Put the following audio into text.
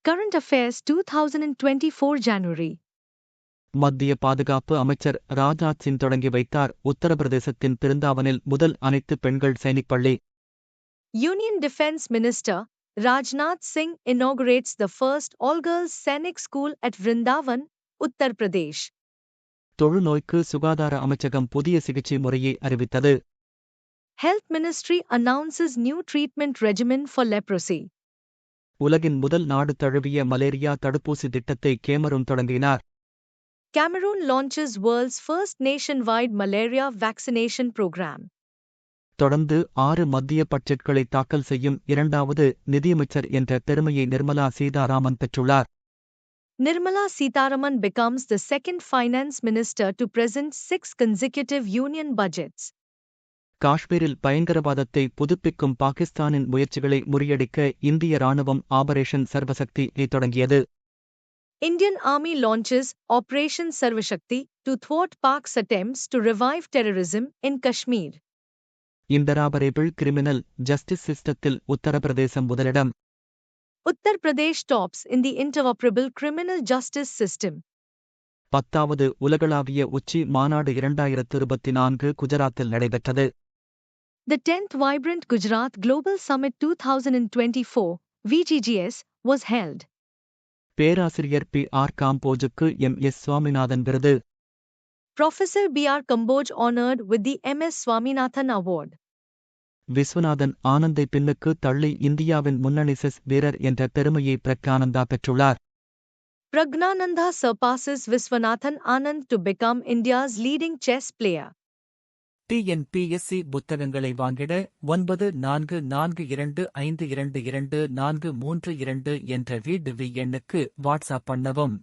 Current Affairs 2024 January. மத்திய பாதுகாப்பு அமைச்சர் ராஜ்நாத் சிங் தொடங்கி வைத்தார். உத்தரப்பிரதேசத்தின் பிருந்தாவனில் முதல் அனைத்து பெண்கள் சைனிக் பள்ளி. Union Defence Minister Rajnath Singh inaugurates the first all-girls Sainik School at Vrindavan, Uttar Pradesh. தொழுநோய்க்கு சுகாதார அமைச்சகம் புதிய சிகிச்சை முறையை அறிவித்தது. Health Ministry announces new treatment regimen for leprosy. உலகின் முதல் நாடு தழுவிய மலேரியா தடுப்பூசி திட்டத்தை கேமரூன் தொடங்கினார். Cameroon launches world's first nationwide malaria vaccination program. தொடர்ந்து 6 மத்திய பட்ஜெட்களை தாக்கல் செய்யும் இரண்டாவது நிதியமைச்சர் என்ற பெருமையை நிர்மலா சீதாராமன் பெற்றுள்ளார். Nirmala Sitharaman becomes the second finance minister to present 6 consecutive union budgets. காஷ்மீரில் பயங்கரவாதத்தை புதுப்பிக்கும் பாகிஸ்தானின் முயற்சிகளை முறியடிக்க இந்திய ராணுவம் ஆபரேஷன் சர்வசக்தி தொடங்கியது. Indian Army launches Operation Sarvashakti to thwart Pak's attempts to revive terrorism in Kashmir. இன்டராபரேபிள் criminal justice சிஸ்டத்தில் உத்தரப்பிரதேசம் முதலிடம். Uttar Pradesh tops in the interoperable criminal justice system. 10வது உலகளாவிய உச்சி மாநாடு 2024 குஜராத்தில் நடைபெற்றது. The 10th Vibrant Gujarat Global Summit 2024, VGGS, was held. பேராசிரியர் B.R.. காம்போஜுக்கு MS. Swaminathan விருது. Professor B.R. Kamboj honored with the M.S. Swaminathan Award. Viswanathan ஆனந்தை பின்னுக்கு தள்ளி இந்தியாவின் முன்னணி செஸ் வீரர் என்ற பெருமையை பிரக்ஞானந்தா பெற்றுள்ளார். Pragnananda surpasses Viswanathan Anand to become India's leading chess player. TNPSC புத்தகங்களை வாங்கிட 944252224332 என்ற வீடு எண்ணுக்கு வாட்ஸ்அப் பண்ணவும்.